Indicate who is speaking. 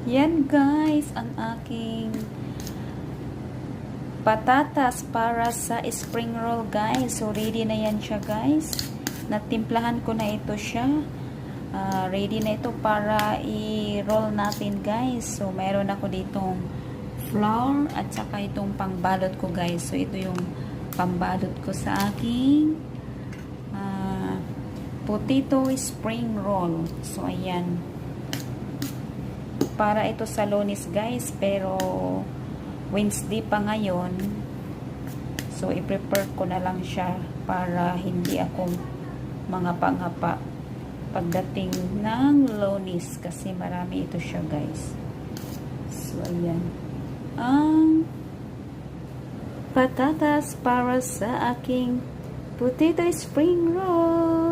Speaker 1: Yan guys, ang aking patatas para sa spring roll guys. So ready na yan siya guys. Natimplahan ko na ito siya. Ready na ito para i-roll natin guys. So mayroon ako ditong flour at saka itong pangbalot ko guys. So ito yung pambalot ko sa aking potato spring roll. So ayan. Para ito sa Lunes guys, pero Wednesday pa ngayon. So i-prepare ko na lang siya para hindi ako mangapa-ngapa pagdating ng Lunes kasi marami ito siya guys. So ayan. Ang patatas para sa aking potato spring roll.